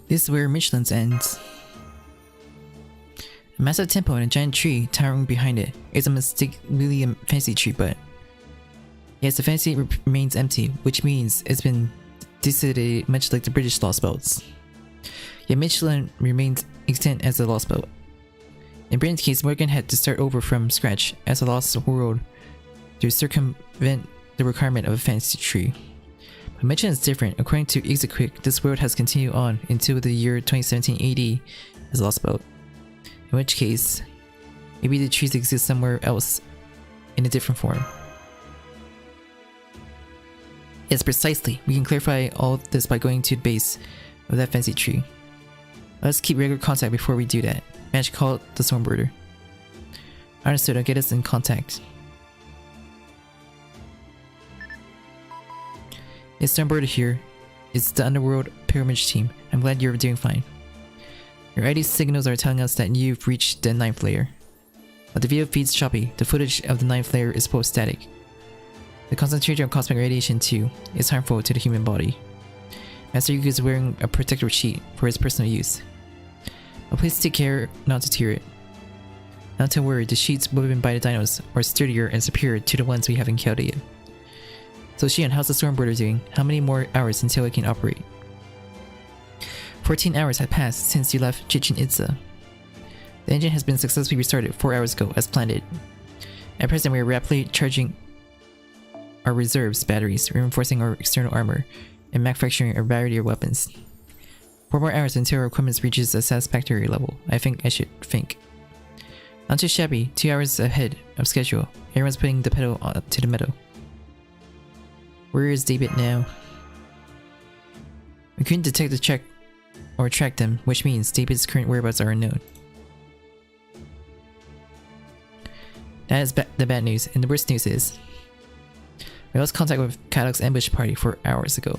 This is where Mictlan's ends. A massive temple and a giant tree towering behind it. It's a mistakenly a fancy tree, but yes, the fancy remains empty, which means it's been dissipated much like the British Lostbelts. Yet Mictlan remains extant as a Lostbelt. In Britain's case, Morgan had to start over from scratch as a lost world to circumvent the requirement of a fancy tree. But Mictlan is different. According to JP-rKyECtnz, this world has continued on until the year 2017 AD as a Lostbelt. In which case, maybe the trees exist somewhere else in a different form. Yes, precisely. We can clarify all this by going to the base of that fancy tree. Let's keep regular contact before we do that. Manage to call the Stormbirder. Understood, I'll get us in contact. It's Stormbirder here. It's the Underworld Pilgrimage team. I'm glad you're doing fine. Your ID signals are telling us that you've reached the 9th layer. But the video feed's choppy. The footage of the 9th layer is post-static. The concentration of cosmic radiation too is harmful to the human body. Master Yuki is wearing a protective sheet for his personal use. But please take care not to tear it. Not to worry, the sheets woven by the dinos are sturdier and superior to the ones we have encountered yet. So Shion, how's the Stormbirder doing? How many more hours until it can operate? 14 hours have passed since you left Chichen Itza. The engine has been successfully restarted 4 hours ago as planned. At present we are rapidly charging our reserves batteries, reinforcing our external armor, and manufacturing a variety of weapons. 4 more hours until our equipment reaches a satisfactory level. I should think. Not too shabby, 2 hours ahead of schedule. Everyone's putting the pedal to the metal. Where is David now? We couldn't detect the check or track them, which means David's current whereabouts are unknown. That is the bad news, and the worst news is we lost contact with Kadok's ambush party 4 hours ago.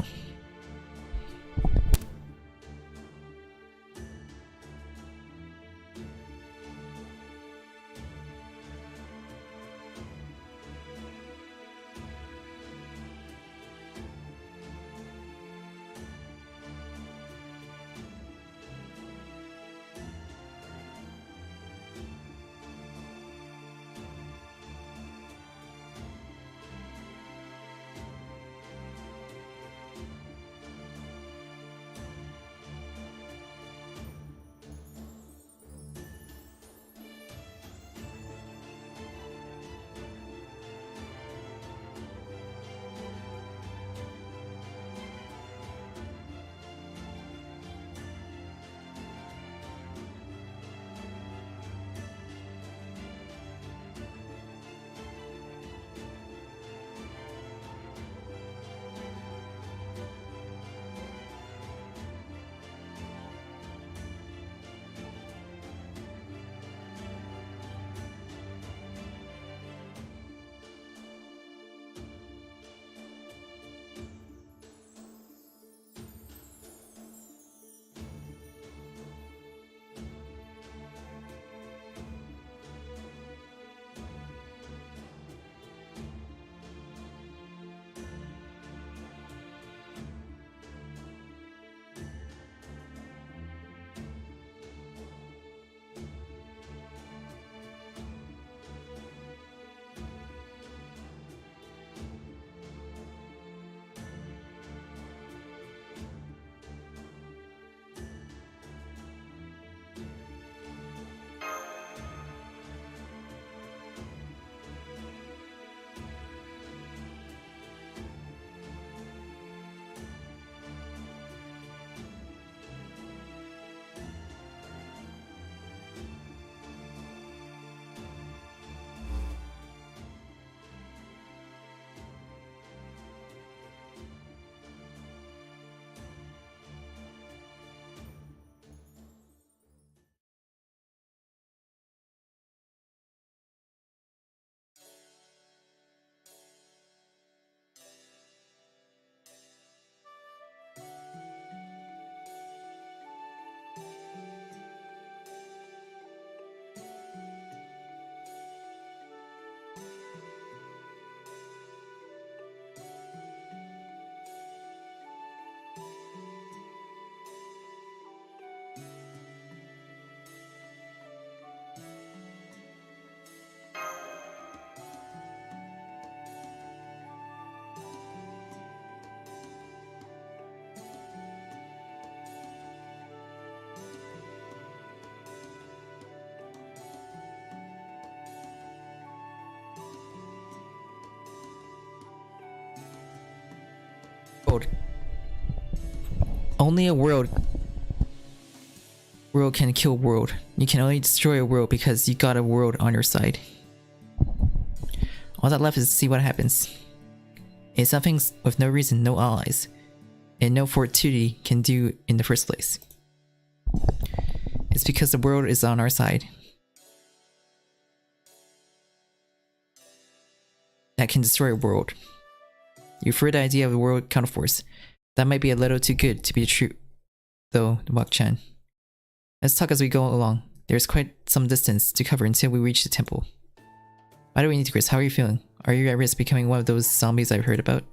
World. Only a world can kill a world. You can only destroy a world because you got a world on your side. All that left is to see what happens. It's something with no reason, no allies, and no fortuity can do in the first place. It's because the world is on our side that can destroy a world. You've heard the idea of the world counterforce. That might be a little too good to be true, though, Wak-chan. Let's talk as we go along. There's quite some distance to cover until we reach the temple. By the way, Chris, how are you feeling? Are you at risk of becoming one of those zombies I've heard about?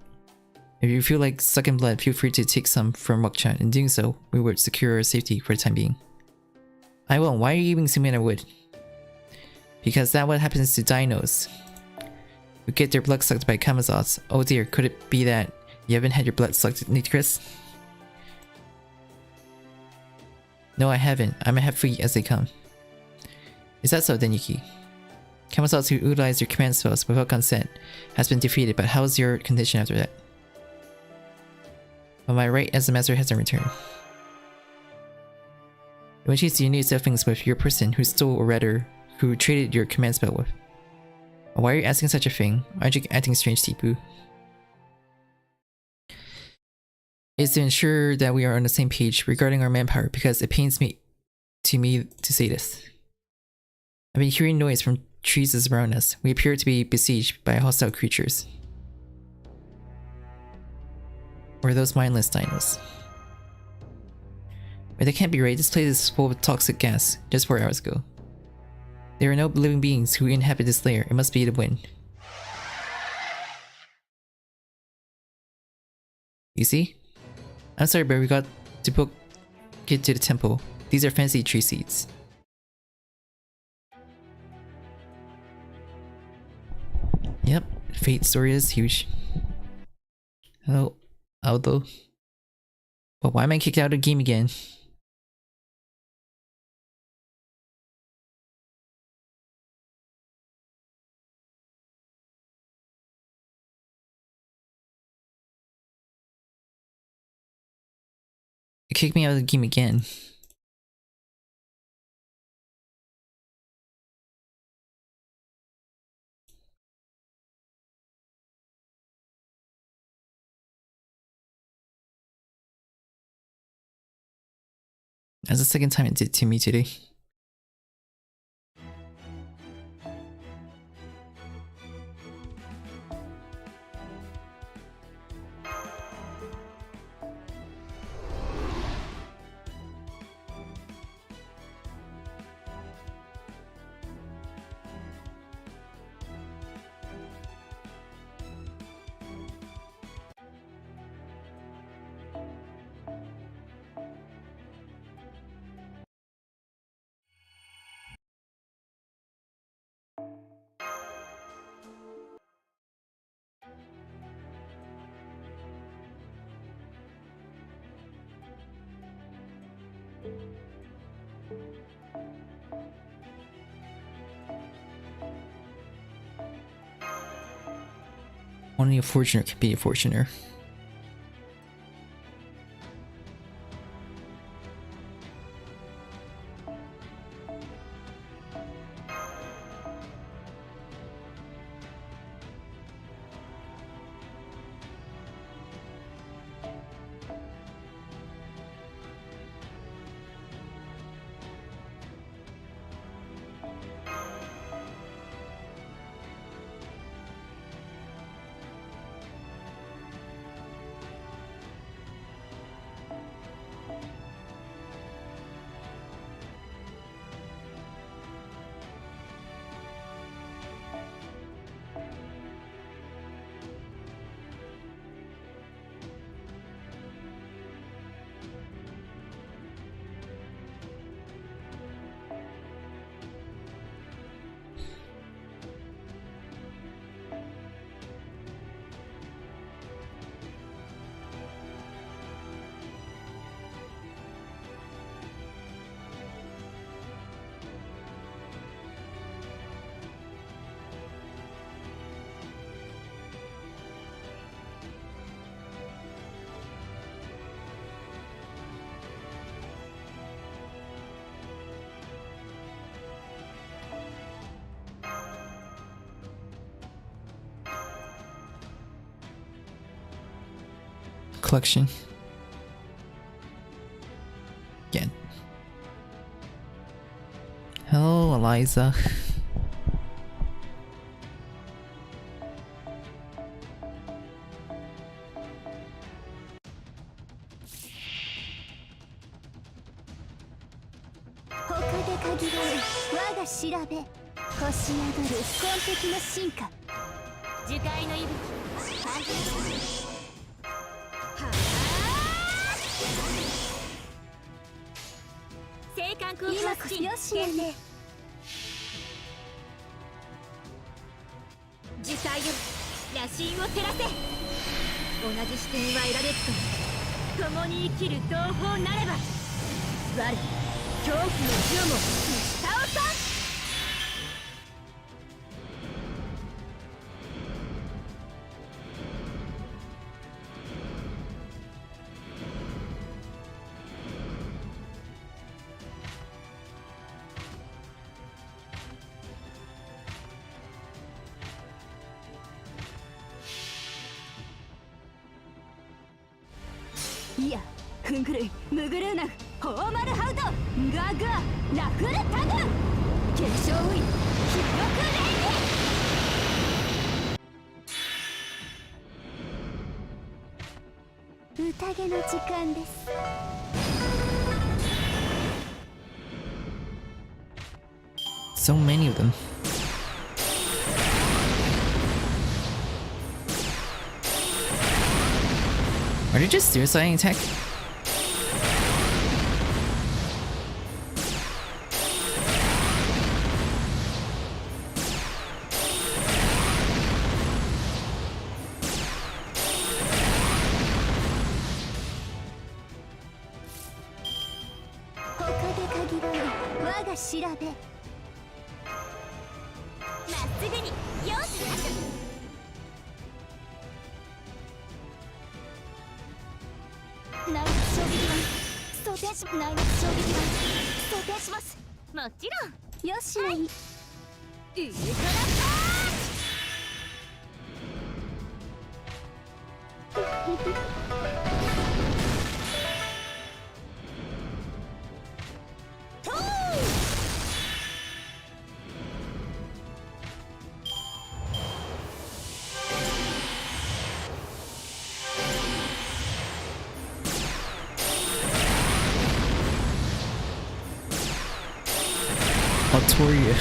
If you feel like sucking blood, feel free to take some from Wak-chan. In doing so, we will secure our safety for the time being. I won't. Why are you even assuming I would? Because that's what happens to dinos. We get their blood sucked by Kamazots. Oh dear, could it be that you haven't had your blood sucked, Chris? No, I haven't. I'm half free as they come. Is that so, then, Yuki? Kamazots who utilize your command spells without consent has been defeated, but how's your condition after that? Am I right as the master hasn't returned? When she's you need to settle things with your person who stole, or rather, who traded your command spell with. Why are you asking such a thing? Aren't you acting strange, Tipu? It's to ensure that we are on the same page regarding our manpower, because it pains me to say this. I've been hearing noise from trees around us. We appear to be besieged by hostile creatures. Or those mindless dinos. But that can't be right. This place is full of toxic gas just 4 hours ago. There are no living beings who inhabit this lair. It must be the wind. You see? I'm sorry, but we got to book it to the temple. These are fancy tree seeds. Yep, Fate story is huge. Hello, Aldo. But why am I kicked out of the game again? It kicked me out of the game again. That's the second time it did to me today. Only a fortuner can be a fortuner. collection. Again. Hello, Alyssa. So many of them. Are they just suiciding tech? Autoria.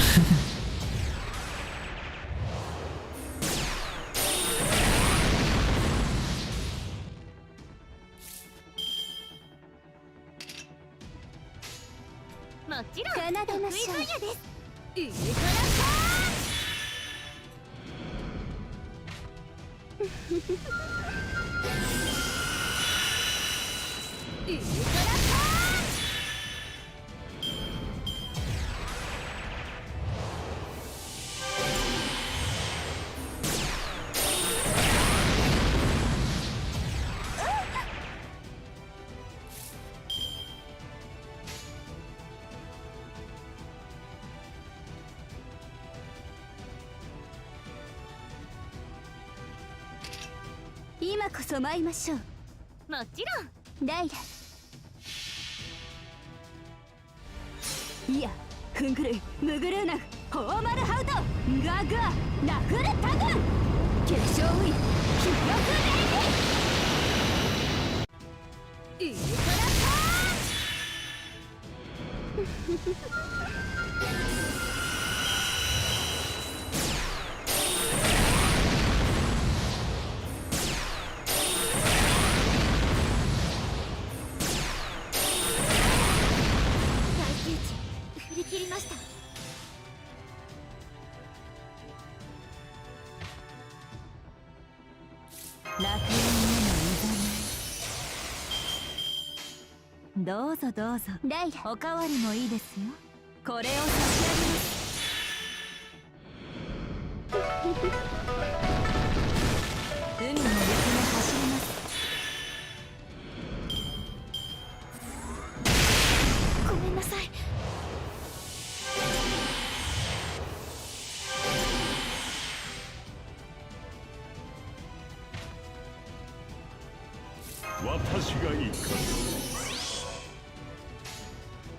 私がいか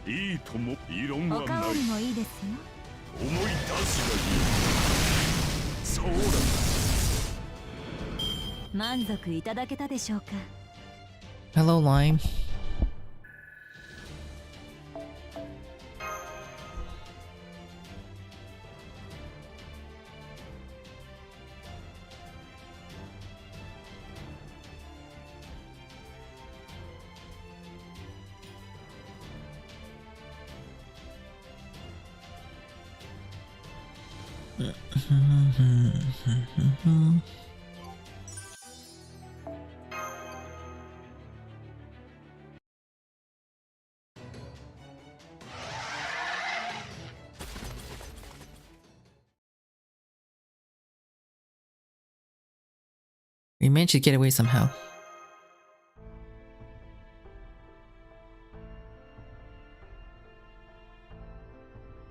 ずいいとも異論はない。おかわりもいいですよ。思い出すがいい。そうだ。満足いただけたでしょうか。 Hello, Lime. We managed to get away somehow.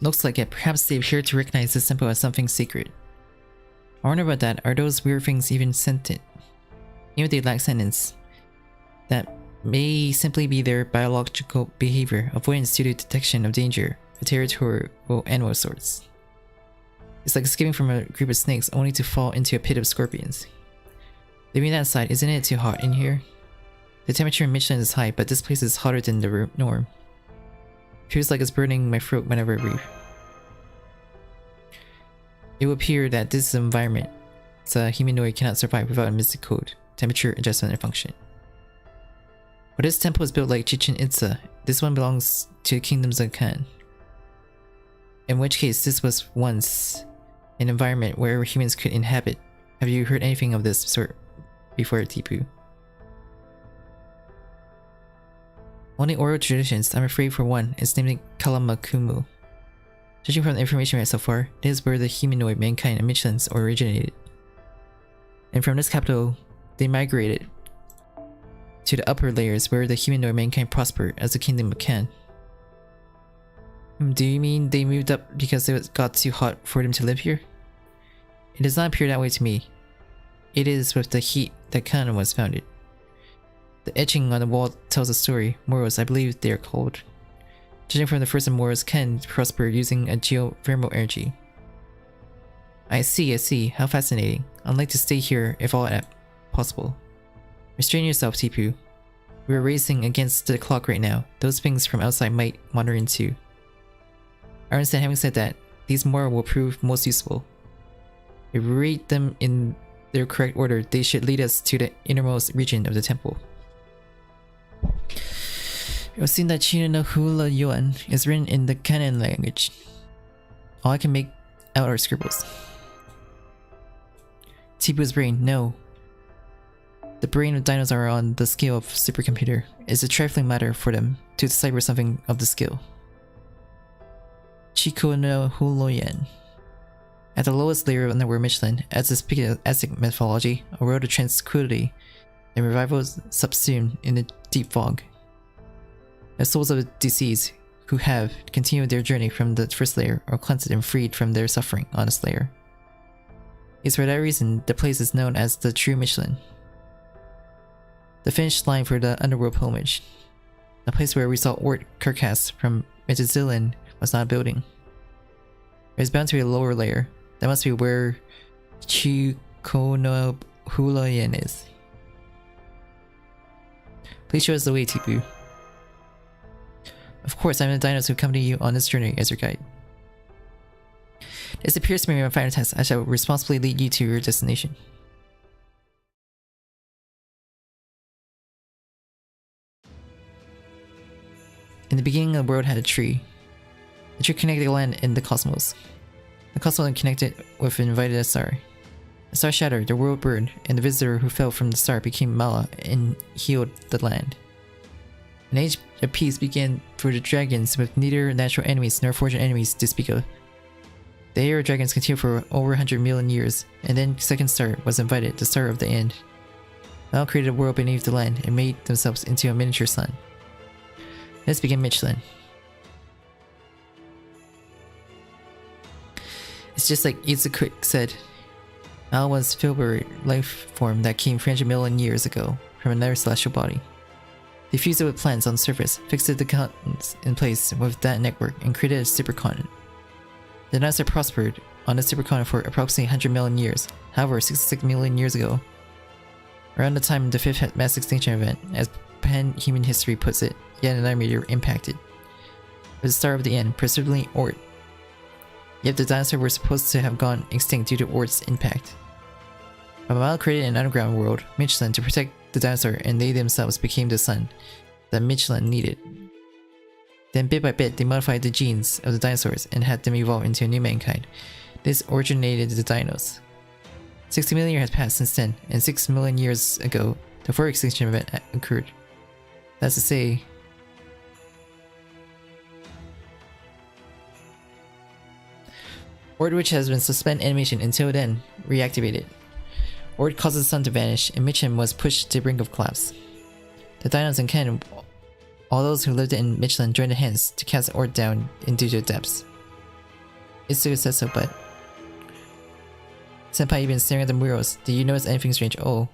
Looks like it. Perhaps they appear to recognize this temple as something sacred. I wonder about that. Are those weird things even sentient? Even if they lack sentience, that may simply be their biological behavior, avoidance due to detection of danger, a territorial animal sorts. It's like escaping from a group of snakes only to fall into a pit of scorpions. Leaving that aside, isn't it too hot in here? The temperature in Mictlan is high, but this place is hotter than the norm. Feels like it's burning my throat whenever I breathe. It would appear that this environment, a humanoid cannot survive without a mystic code, temperature adjustment and function. But this temple is built like Chichen Itza. This one belongs to the kingdoms of Khan. In which case, this was once an environment where humans could inhabit. Have you heard anything of this sort before, Tipu? Only oral traditions. I'm afraid for one, it's named Kalamakumu. Judging from the information we have so far, this is where the humanoid mankind and Mictlans originated. And from this capital, they migrated to the upper layers where the humanoid mankind prospered as the kingdom of Khan. Do you mean they moved up because it got too hot for them to live here? It does not appear that way to me. It is with the heat that Khan was founded. The etching on the wall tells a story. Moros, I believe they are called. Judging from the first of Moros, Khan prospered using a geothermal energy. I see. How fascinating. I'd like to stay here if all possible. Restrain yourself, Tipu. We are racing against the clock right now. Those things from outside might wander in too. I understand. Having said that, these Mora will prove most useful. If we read them in their correct order, they should lead us to the innermost region of the temple. It was seen that Chino no Hula Yuan is written in the Kannon language. All I can make out are scribbles. Tipu's brain, no. The brain of dinos are on the scale of supercomputer. It's a trifling matter for them to decipher something of the skill. Chiko no Huloyen. At the lowest layer of the word Mictlan, as is Aztec mythology, a world of tranquility, and revival is subsumed in the deep fog. The souls of the deceased who have continued their journey from the first layer are cleansed and freed from their suffering on this layer. It's for that reason the place is known as the true Mictlan. The finish line for the underworld pilgrimage. The place where we saw Ort Kirkas from Metazilan was not a building. There's bound to be a lower layer. That must be where Chikono Hulayan is. Please show us the way, Tipu. Of course, I'm the dinos who accompany you on this journey as your guide. This appears to be my final test. I shall responsibly lead you to your destination. In the beginning, the world had a tree. The tree connected the land and the cosmos. The cosmos connected with an invited star. The star shattered, the world burned, and the visitor who fell from the star became Mala and healed the land. An age of peace began for the dragons with neither natural enemies nor fortunate enemies to speak of. The era of dragons continued for over 100 million years, and then second star was invited, the star of the end. Mala created a world beneath the land and made themselves into a miniature sun. This began Mictlan. It's just like Izuku said. Mal was Filbert life form that came 300 million years ago from another celestial body. They fused it with plants on the surface, fixed the continents in place with that network, and created a supercontinent. The dinosaurs prospered on the supercontinent for approximately 100 million years. However, 66 million years ago, around the time of the 5th mass extinction event, as pan-human history puts it, yet another meteor impacted. It was the start of the end, presumably Ort. Yet the dinosaurs were supposed to have gone extinct due to Ort's impact. But Mao created an underground world, Mictlan, to protect the dinosaur, and they themselves became the sun that Mictlan needed. Then bit by bit they modified the genes of the dinosaurs and had them evolve into a new mankind. This originated the dinos. 60 million years has passed since then, and 6 million years ago the fourth extinction event occurred. That's to say, Ord, which has been suspended animation until then, reactivated. Ord caused the sun to vanish, and Mictlan was pushed to the brink of collapse. The dinos and Ken, all those who lived in Mictlan, joined hands to cast Ord down into the depths. Itsuka says so, but... Senpai, you've been staring at the murals. Did you notice anything strange? Oh.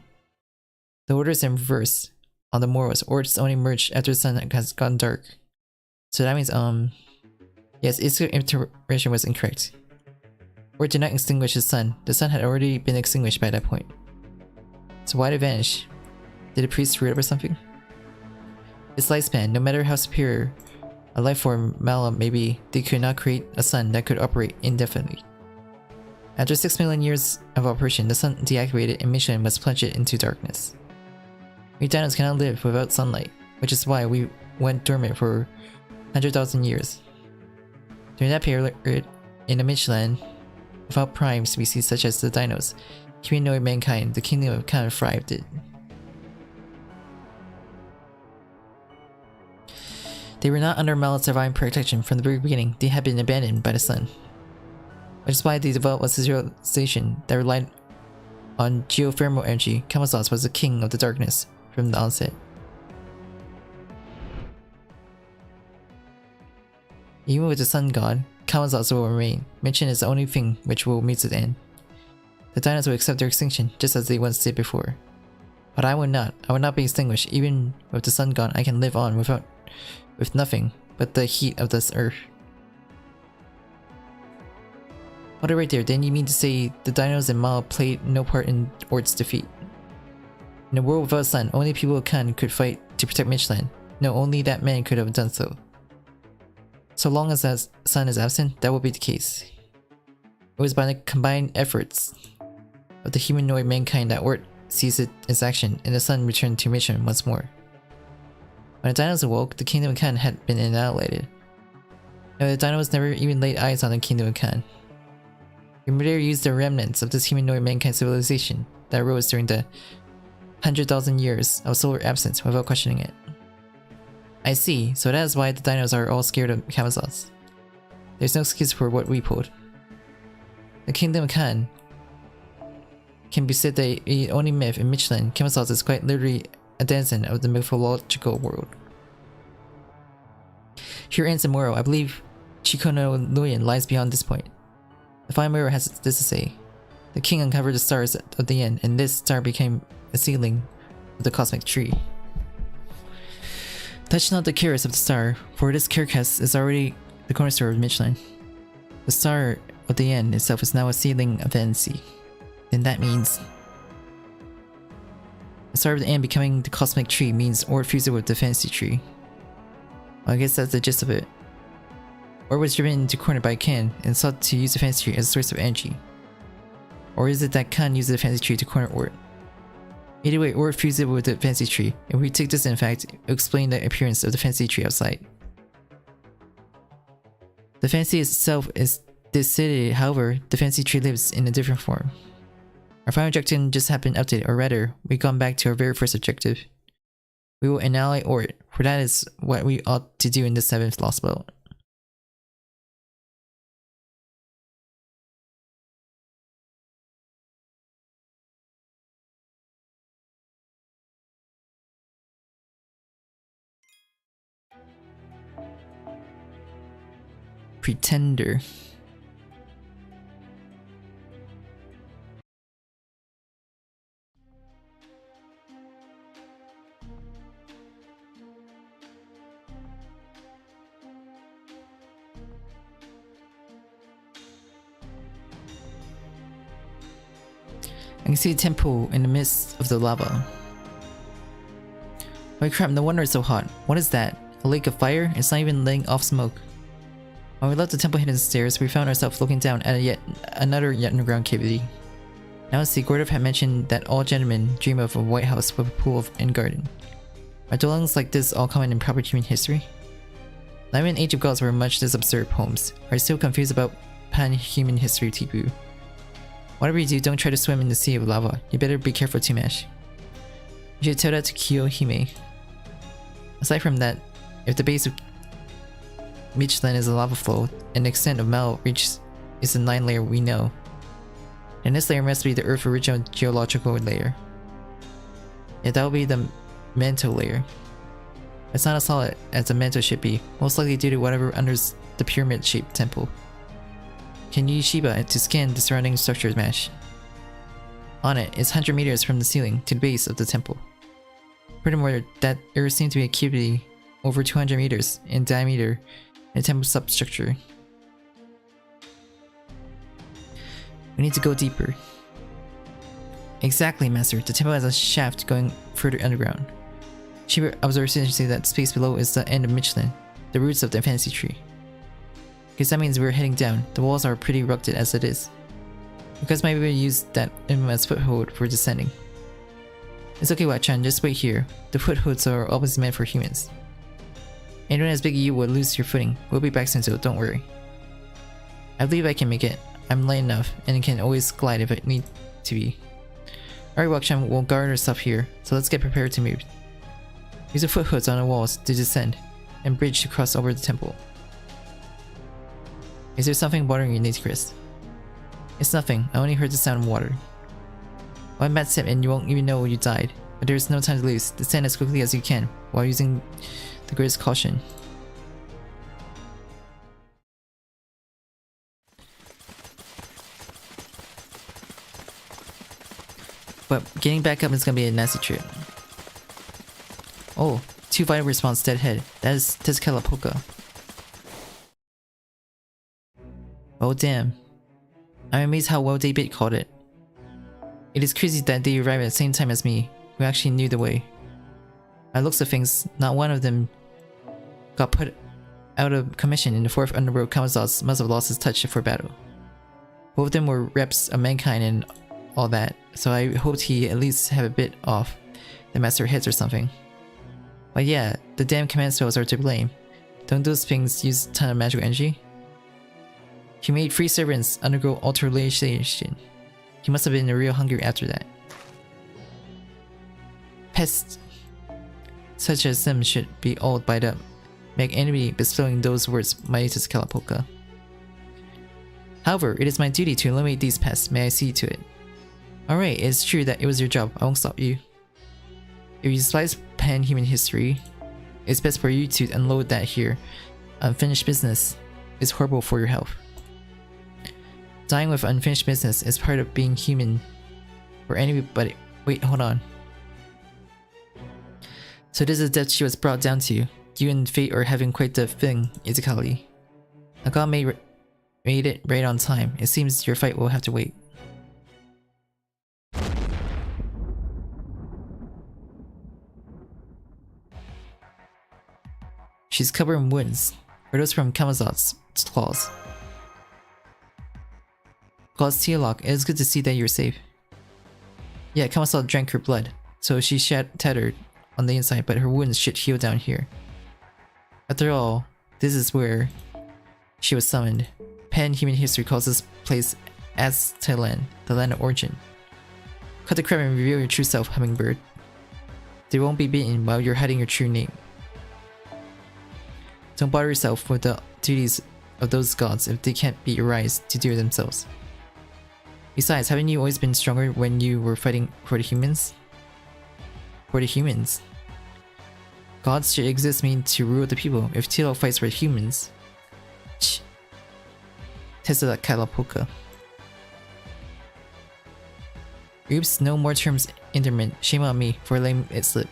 The order is in reverse. On the murals, Ords only emerged after the sun has gone dark. So that means, yes, Itsuka's interpretation was incorrect. Ord did not extinguish the sun. The sun had already been extinguished by that point. So why did it vanish? Did the priest screw it up or something? Its lifespan, no matter how superior a life form Mala may be, they could not create a sun that could operate indefinitely. After 6 million years of operation, the sun deactivated and Mictlan was plunged into darkness. We dinos cannot live without sunlight, which is why we went dormant for 100,000 years. During that period, in the Mictlan, without prime species such as the dinos, humanoid mankind, the kingdom of Khan thrived it. They were not under Mala's divine protection from the very beginning. They had been abandoned by the sun. Which is why they developed a civilization that relied on geothermal energy. Kamazos was the king of the darkness from the onset. Even with the sun gone, Kamazos will remain. Mictlan is the only thing which will meet its end. The dinos will accept their extinction, just as they once did before. But I will not. I will not be extinguished. Even with the sun gone, I can live on with nothing but the heat of this earth. Hold it right there. Then you mean to say the dinos and Mala played no part in Ord's defeat? In a world without sun, only people of Khan could fight to protect Mictlan. No, only that man could have done so. So long as that sun is absent, that will be the case. It was by the combined efforts of the humanoid mankind that Ord ceased its action, and the sun returned to Mictlan once more. When the dinos awoke, the kingdom of Khan had been annihilated. No, the dinos never even laid eyes on the kingdom of Khan. They used the remnants of this humanoid mankind civilization that arose during the 100,000 years of solar absence without questioning it. I see, so that is why the dinos are all scared of Kamazos. There's no excuse for what we pulled. The kingdom of Khan can be said the only myth in Mictlan. Kamazos is quite literally a denizen of the mythological world. Here ends the moral. I believe Chikono Nuyen lies beyond this point. The fine mirror has this to say. The king uncovered the stars of the end, and this star became a seedling of the cosmic tree. Touch not the caress of the star, for this carcass is already the cornerstone of Mictlan. The star of the end itself is now a seedling of fantasy. Then that means the star of the end becoming the cosmic tree means Ord fused with the fantasy tree. Well, I guess that's the gist of it. Ord was driven into corner by Khan and sought to use the fantasy tree as a source of energy. Or is it that Khan used the fantasy tree to corner Ord? Either way, Ord fused it with the fantasy tree. If we take this in fact, it will explain the appearance of the fantasy tree outside. The fantasy itself is dissipated, however, the fantasy tree lives in a different form. Our final objective just happened updated, or rather, we've gone back to our very first objective. We will annihilate Ord, for that is what we ought to do in the 7th Lostbelt. Pretender. I can see a temple in the midst of the lava. Holy crap, no wonder it's so hot. What is that? A lake of fire? It's not even letting off smoke. When we left the temple hidden stairs, we found ourselves looking down at yet another underground cavity. Now see, Gordov had mentioned that all gentlemen dream of a white house with a pool and garden. Are dwellings like this all common in proper human history? Not even Age of Gods were much this absurd poems. Are still confused about pan-human history, Tipu. Whatever you do, don't try to swim in the sea of lava. You better be careful, Tumash. You should tell that to Kiyohime. Aside from that, if the base of Mictlan is a lava flow, and the extent of metal reach is the 9th layer we know, then this layer must be the Earth's original geological layer. Yeah, that will be the mantle layer. It's not as solid as the mantle should be, most likely due to whatever under the pyramid-shaped temple. Can you use Shiba to scan the surrounding structure mesh? On it is 100 meters from the ceiling to the base of the temple. Furthermore, that there seems to be a cavity over 200 meters in diameter in the temple substructure. We need to go deeper. Exactly, Master. The temple has a shaft going further underground. Shiba observes essentially that space below is the end of Mictlan, the roots of the fantasy tree. Because that means we're heading down. The walls are pretty rugged as it is. Because maybe we use that as foothold for descending. It's okay, Wachan, just wait here. The footholds are always meant for humans. Anyone as big as you would lose your footing. We'll be back soon, so don't worry. I believe I can make it. I'm light enough, and can always glide if I need to be. Alright, Wachan, we'll guard ourselves here, so let's get prepared to move. Use the footholds on the walls to descend, and bridge to cross over the temple. Is there something bothering you, Chris? It's nothing, I only heard the sound of water. One bad step and you won't even know you died, but there is no time to lose. Descend as quickly as you can, while using the greatest caution. But getting back up is gonna be a nasty trip. Oh, 2 vital response dead head. That is JP-rKyECtnz. Oh damn. I'm amazed how well they called it. It is crazy that they arrived at the same time as me, who actually knew the way. By looks of things, not one of them got put out of commission in the 4th Underworld. Kamazaz must have lost his touch for battle. Both of them were reps of mankind and all that, so I hoped he at least have a bit off the master heads or something. But yeah, the damn command spells are to blame. Don't those things use a ton of magical energy? He made 3 servants undergo alteration. He must have been real hungry after that. Pests such as them should be all bite up. Make enemy bestowing those words, my JP-rKyECtnz. However, it is my duty to eliminate these pests. May I see to it? Alright, it's true that it was your job. I won't stop you. If you despise pan-human history, it's best for you to unload that here. Unfinished business is horrible for your health. Dying with unfinished business is part of being human for anybody. Wait, hold on. So this is the death she was brought down to. You and fate are having quite the thing, Izakali. Naga made it right on time. It seems your fight will have to wait. She's covered in wounds. Are those from Kamazaz's claws? Claws Tealok, it is good to see that you're safe. Yeah, Kamazaz drank her blood, so she tattered on the inside, but her wounds should heal down here. After all, this is where she was summoned. Pan-human history calls this place Aztalan, the land of origin. Cut the crap and reveal your true self, Hummingbird. They won't be beaten while you're hiding your true name. Don't bother yourself with the duties of those gods if they can't be arised to do it themselves. Besides, haven't you always been stronger when you were fighting for the humans? For the humans. Gods should exist mean to rule the people. If Tealok fights for humans... JP-rKyECtnz. Oops, no more terms interment. Shame on me for letting it slip.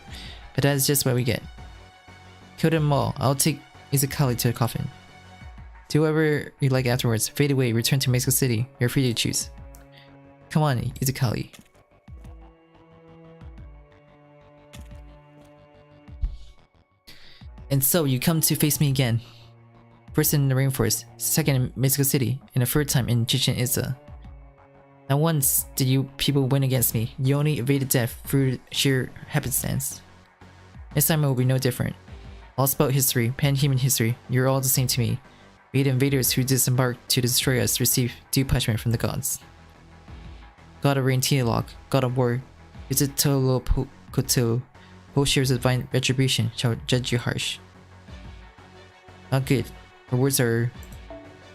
But that is just what we get. Kill them all. I'll take Izakali to the coffin. Do whatever you like afterwards. Fade away, return to Mexico City. You're free to choose. Come on, Izakali. And so you come to face me again. First in the rainforest, second in Mexico City, and the third time in Chichen Itza. Not once did you people win against me. You only evaded death through sheer happenstance. This time it will be no different. Lostbelt history, pan-human history, you're all the same to me. We the invaders who disembarked to destroy us receive due punishment from the gods. God of Rain Tialok, God of War, Yukitomo who shares divine retribution, shall judge you harsh. Not good. Her words are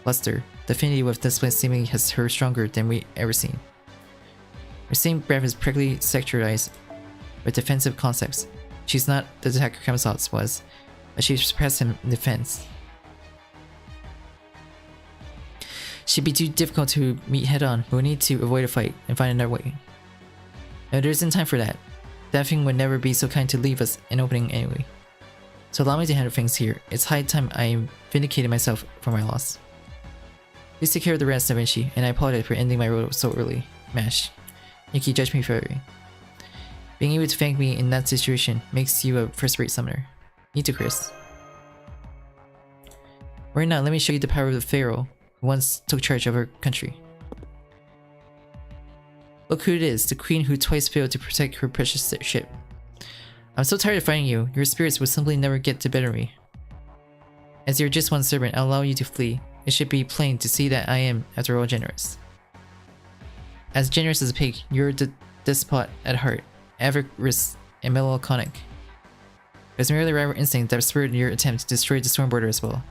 luster. The affinity with this place seemingly has her stronger than we ever seen. Her same breath is prickly secularized with defensive concepts. She's not the attacker Kamazotz was, but she suppressed him in defense. She'd be too difficult to meet head on, but we need to avoid a fight and find another way. No, there isn't time for that. That thing would never be so kind to leave us an opening anyway. So allow me to handle things here. It's high time I vindicated myself for my loss. Please take care of the rest, Da Vinci, and I apologize for ending my role so early. Mash. Yuki judged me fairly. Being able to thank me in that situation makes you a first-rate summoner. Me too, Chris. Right now, let me show you the power of the Pharaoh, who once took charge of our country. Look who it is, the queen who twice failed to protect her precious ship. I'm so tired of fighting you, your spirits will simply never get to better me. As you're just one servant, I'll allow you to flee. It should be plain to see that I am, after all, generous. As generous as a pig, you're the despot at heart, avarice and melancholic. It was merely rival instinct that spurred your attempt to destroy the Stormborder as well.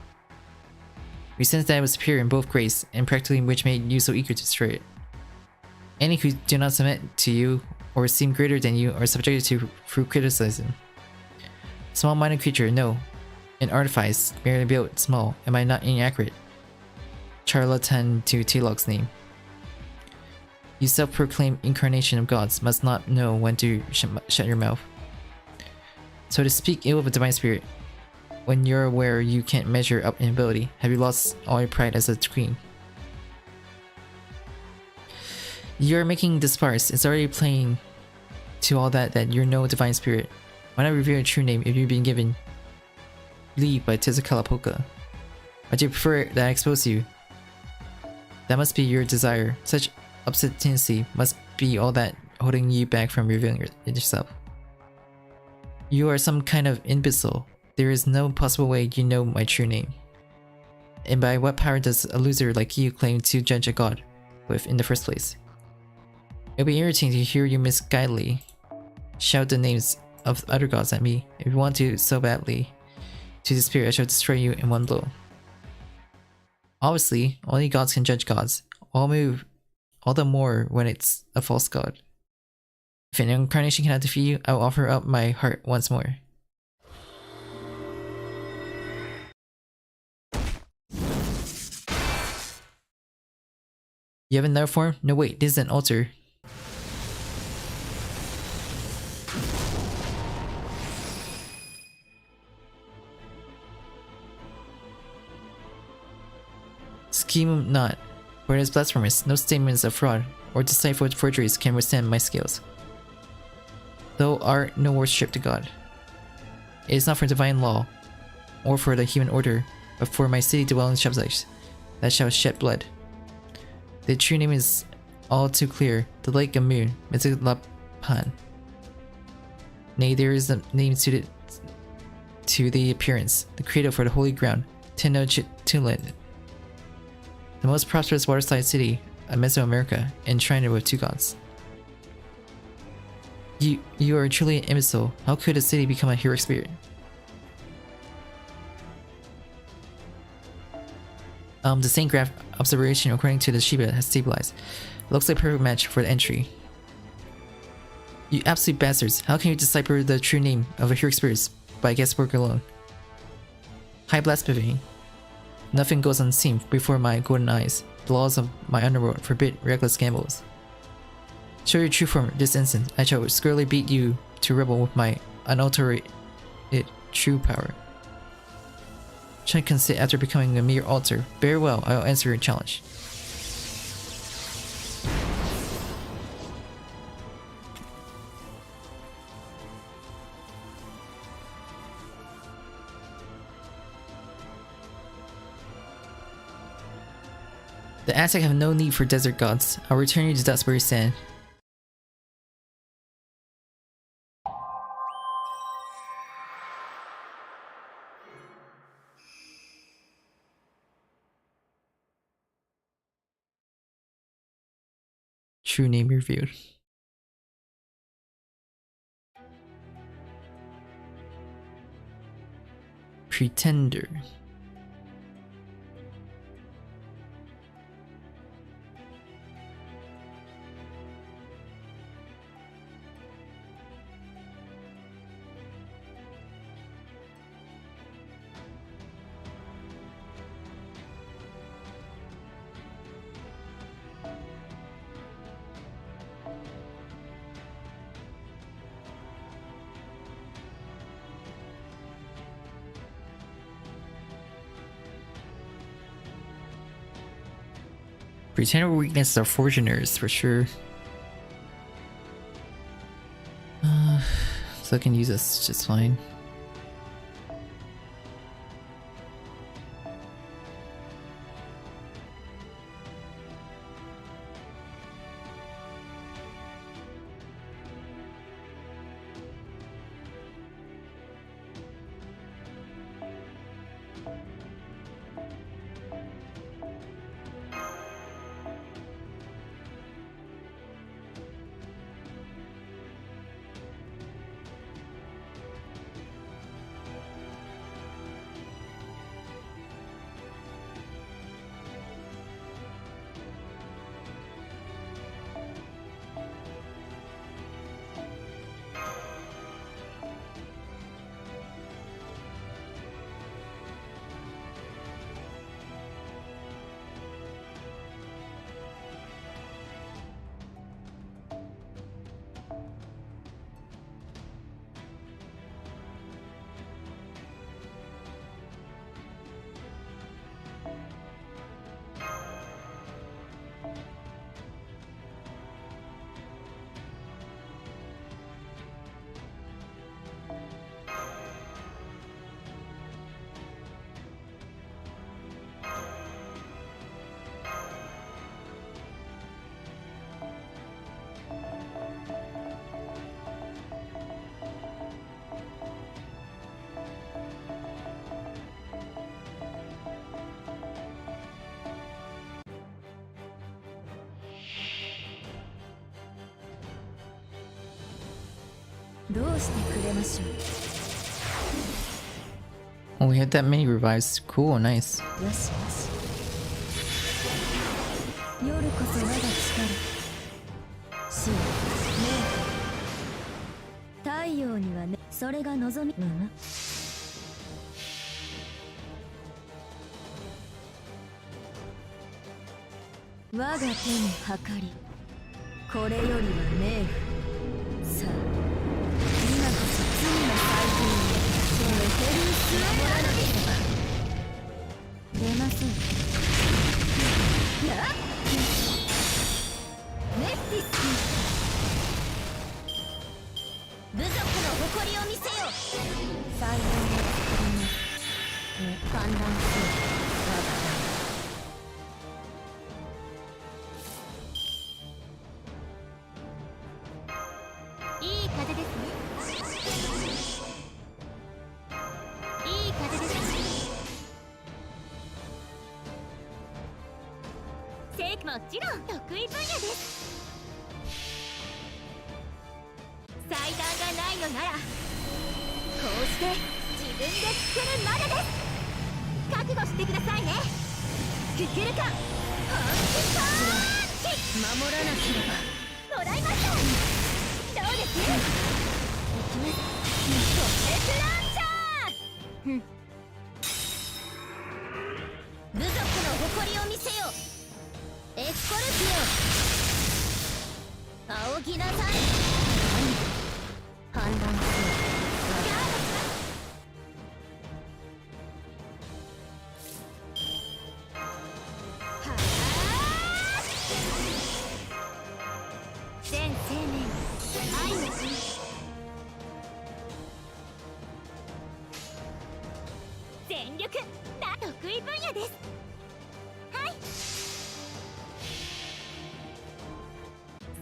We sensed that it was superior in both grace and practically which made you so eager to destroy it. Any who do not submit to you or seem greater than you are subjected to through criticism. Small-minded creature, no. An artifice, merely built small, am I not inaccurate? Charlatan to Tilok's name. You self-proclaimed incarnation of gods must not know when to shut your mouth. So to speak ill of a divine spirit, when you're aware you can't measure up in ability, have you lost all your pride as a queen? You're making this farce. It's already plain to all that you're no divine spirit. Why not reveal your true name if you've been given leave by Tezcatlipoca? Or do you prefer that I expose you? That must be your desire. Such obstinacy must be all that holding you back from revealing yourself. You are some kind of imbecile. There is no possible way you know my true name. And by what power does a loser like you claim to judge a god with in the first place? It'll be irritating to hear you misguidedly shout the names of other gods at me. If you want to so badly to disappear, I shall destroy you in one blow. Obviously, only gods can judge gods. All move all the more when it's a false god. If an incarnation cannot defeat you, I will offer up my heart once more. You have another form? No wait, this is an altar. Scheme not, for it is blasphemous. No statements of fraud or deciphered forgeries can withstand my skills. Though art no worship to God. It is not for divine law, or for the human order, but for my city-dwelling subjects that shall shed blood. The true name is all too clear, the Lake of Moon, Mictlan. Nay, there is a name suited to the appearance, the credo for the holy ground, Tenochtitlan. The most prosperous waterside city of Mesoamerica, enshrined with two gods. You are truly an imbecile. How could a city become a heroic spirit? The same graph observation according to the Shiba has stabilized. Looks like a perfect match for the entry. You absolute bastards, how can you decipher the true name of a heroic spirit by guesswork alone? High blasphemy. Nothing goes unseen before my golden eyes. The laws of my underworld forbid reckless gambles. Show your true form this instant. I shall squarely beat you to rebel with my unalterated true power. Shall I consent after becoming a mere altar? Very well, I will answer your challenge. The Aztec have no need for desert gods. I'll return you to dust where you stand. True name revealed. Pretender. Pretender weaknesses are fortuners for sure. So I can use this just fine. Oh, we had that many revives. Cool, nice.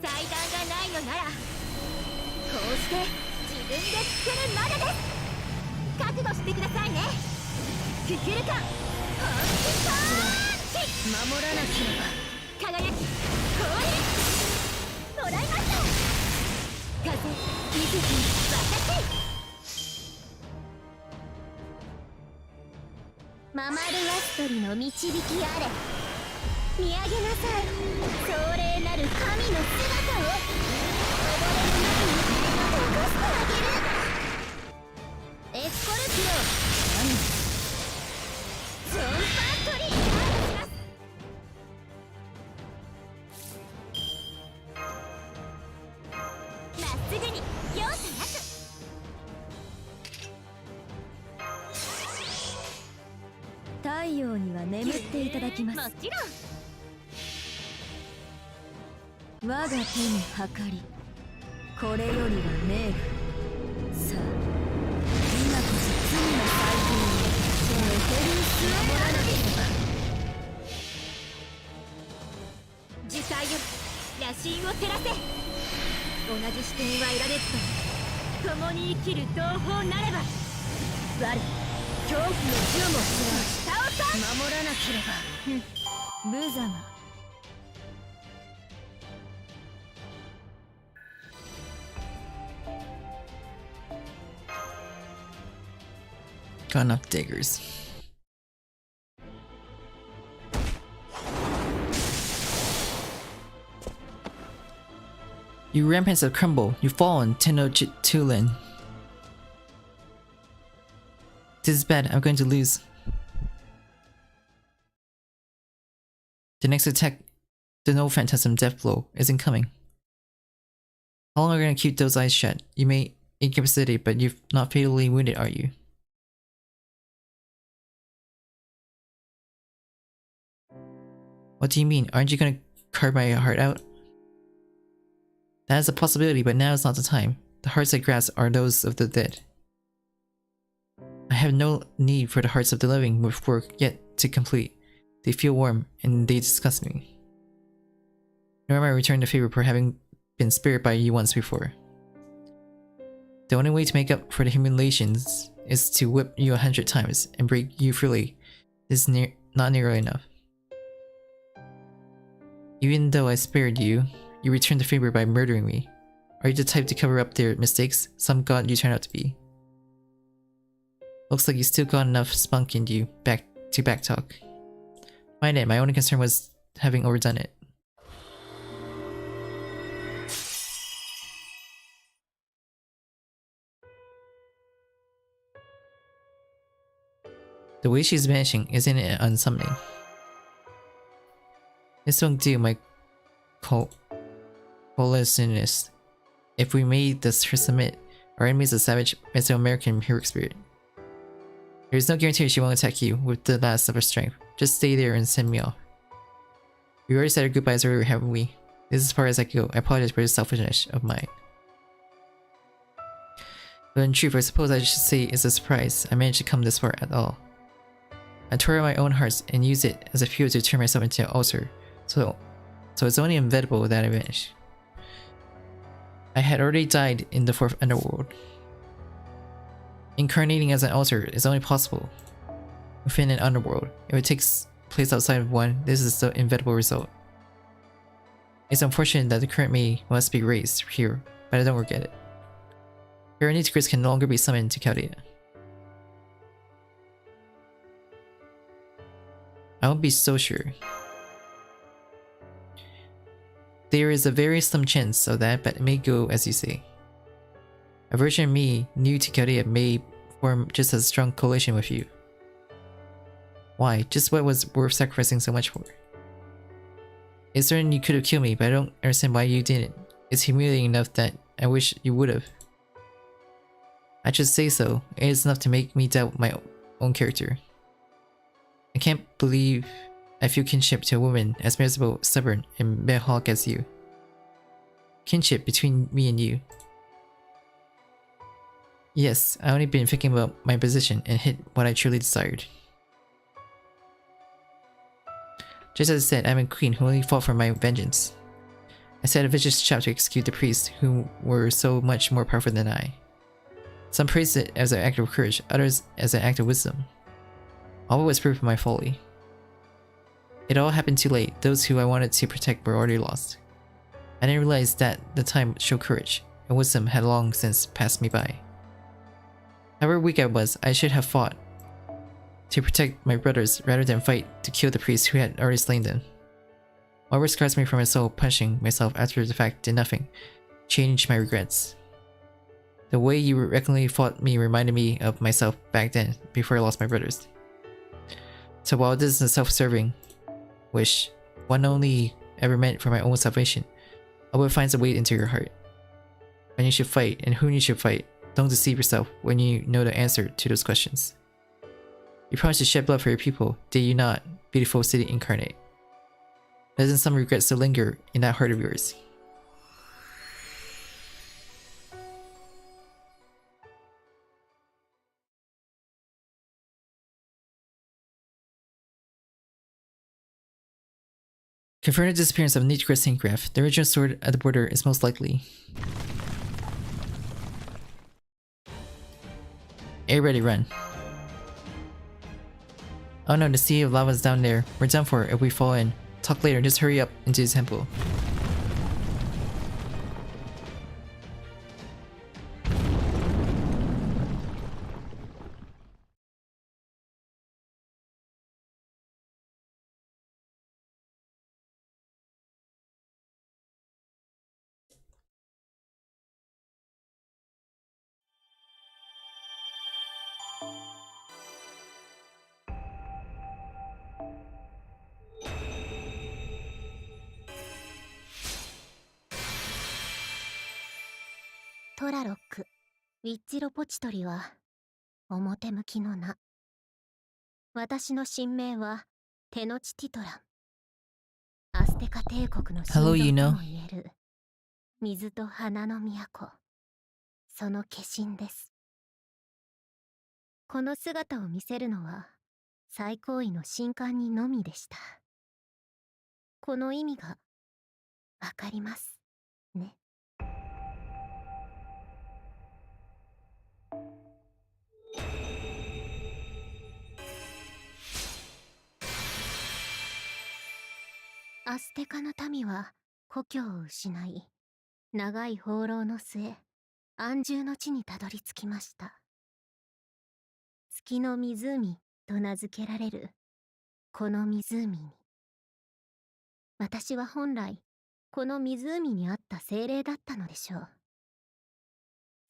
祭壇がないのならこうして自分で作るまでです。覚悟してくださいね。ククルカ本気パンチ。守らなければ輝き氷もらいました。風水木私ママルワストリの導きあれ。見上げなさい壮麗なる神の姿を。溺れる前に起こしてあげる。エスコルピオゾンパートリーに入ります。まっすぐに容赦なく。太陽には眠っていただきます。もちろん。我が手に計りこれよりは冥府。さあ今こそ罪の裁定をエテルスを守らなければ。樹海よ野心を照らせ。同じ視点は得られずとも共に生きる同胞なれば。我恐怖の銃も下をさ守らなければ。無様。Got enough daggers. You ramparts have crumbled. You've fallen, Tenochtitlan. This is bad. I'm going to lose. The next attack, the No Phantasm Death Blow, is incoming. How long are you going to keep those eyes shut? You may incapacitate, but you're not fatally wounded, are you? What do you mean? Aren't you gonna carve my heart out? That is a possibility, but now is not the time. The hearts I grasp are those of the dead. I have no need for the hearts of the living with work yet to complete. They feel warm, and they disgust me. Nor am I return the favor for having been spared by you once before. The only way to make up for the humiliations is to whip you 100 times and break you freely. This is not nearly enough. Even though I spared you, you returned the favor by murdering me. Are you the type to cover up their mistakes? Some god you turn out to be. Looks like you still got enough spunk in you to backtalk. Mind it, my only concern was having overdone it. The way she's vanishing, isn't it unsummoning? This won't do, my coalitionist. If we made this her submit, our enemy is a savage Mesoamerican heroic spirit. There is no guarantee she won't attack you with the last of her strength. Just stay there and send me off. We already said our goodbyes earlier, haven't we? This is as far as I can go. I apologize for the selfishness of mine. But in truth, I suppose I should say it's a surprise I managed to come this far at all. I tore out my own hearts and used it as a fuel to turn myself into an ulcer. So it's only inevitable that I vanish. I had already died in the 4th underworld. Incarnating as an altar is only possible within an underworld. If it takes place outside of one, this is the inevitable result. It's unfortunate that the current me must be raised here, but I don't regret it. Her integrants can no longer be summoned to Chaldea. I won't be so sure. There is a very slim chance of that, but it may go as you say. A version of me new to Chaldea may form just as strong coalition with you. Why? Just what was worth sacrificing so much for? It's certain you could have killed me, but I don't understand why you didn't. It's humiliating enough that I wish you would have. I should say so. It is enough to make me doubt my own character. I can't believe I feel kinship to a woman as miserable, stubborn, and mehawk as you. Kinship between me and you. Yes, I only been thinking about my position and hit what I truly desired. Just as I said, I'm a queen who only fought for my vengeance. I set a vicious trap to execute the priests who were so much more powerful than I. Some praised it as an act of courage, others as an act of wisdom. All was proof of my folly. It all happened too late. Those who I wanted to protect were already lost. I didn't realize that the time to show courage and wisdom had long since passed me by. However weak I was, I should have fought to protect my brothers rather than fight to kill the priests who had already slain them. Whatever scars me from my soul, punishing myself after the fact did nothing. Changed my regrets. The way you recklessly fought me reminded me of myself back then, before I lost my brothers. So while this is a self-serving wish, one only ever meant for my own salvation, I will find a way into your heart. When you should fight and whom you should fight, don't deceive yourself when you know the answer to those questions. You promised to shed blood for your people, did you not, beautiful city incarnate? Doesn't some regret still linger in that heart of yours? Confirm the disappearance of nekoxx Saintgraph. The original sword at the border is most likely. Air ready, run. Oh no, the sea of lava is down there. We're done for if we fall in. Talk later, just hurry up into the temple.トラロック、ウィッチロポチトリは表向きの名。私の神名はテノチティトラン。アステカ帝国の神 Hello, you と know. も言える水と花の都、その化身です。この姿を見せるのは最高位の神官にのみでした。この意味がわかりますね。アステカの民は故郷を失い、長い放浪の末、安住の地にたどり着きました。月の湖と名付けられるこの湖に。私は本来、この湖にあった精霊だったのでしょう。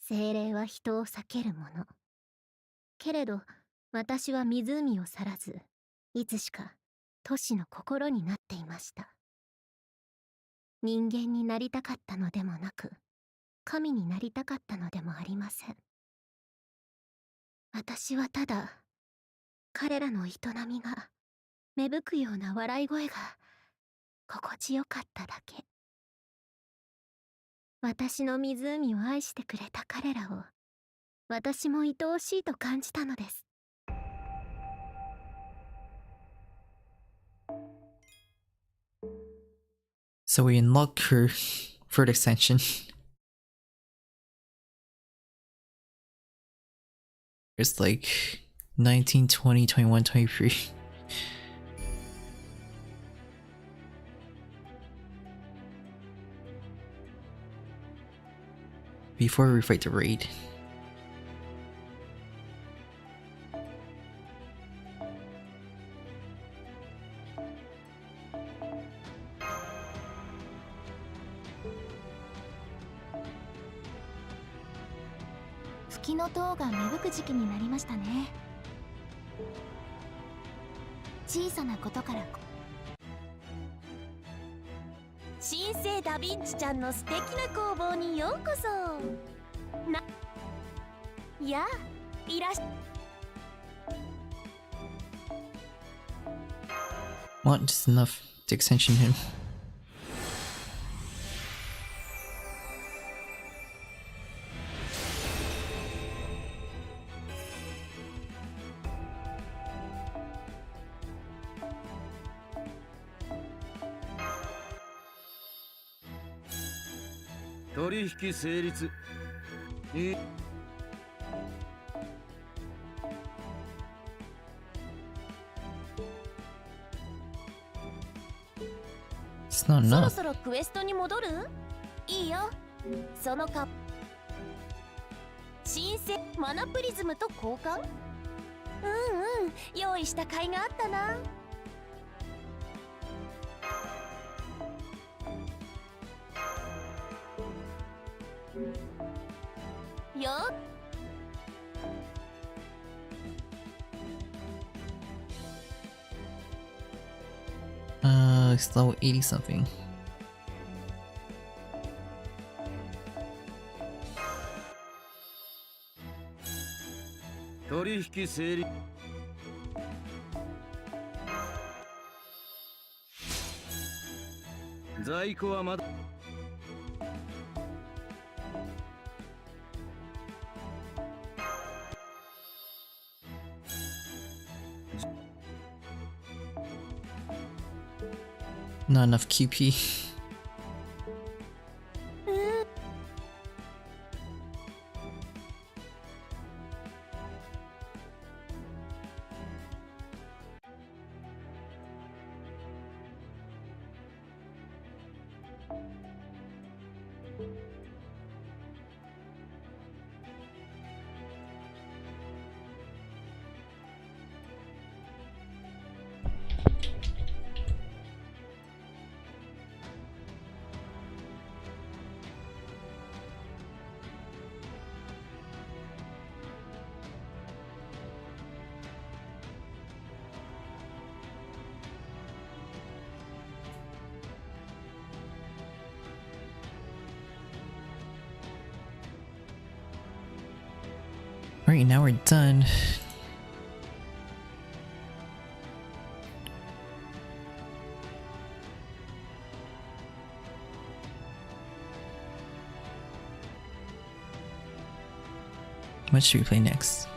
精霊は人を避けるもの。けれど、私は湖を去らず、いつしか都市の心になっていました。人間になりたかったのでもなく、神になりたかったのでもありません。私はただ、彼らの営みが、芽吹くような笑い声が、心地よかっただけ。私の湖を愛してくれた彼らを、私も愛おしいと感じたのです。So we unlock her third extension. It's like 19, 20, 21, 23. Before we fight the raid.「月の塔が芽吹く時期になりましたね。小さなことから新生ダヴィンチちゃんの素敵な工房にようこそ。いや、いらっしゃ。Want just enough to extension him. 取引成立。It's not そろ enough. そろクエストに戻る？いいよ。そのか新鮮マナプリズムと交換？用意した甲斐があったな。よっ。It's level 80 something. 取引成立。在庫はまだ。Not enough QP. Alright, now we're done. What should we play next?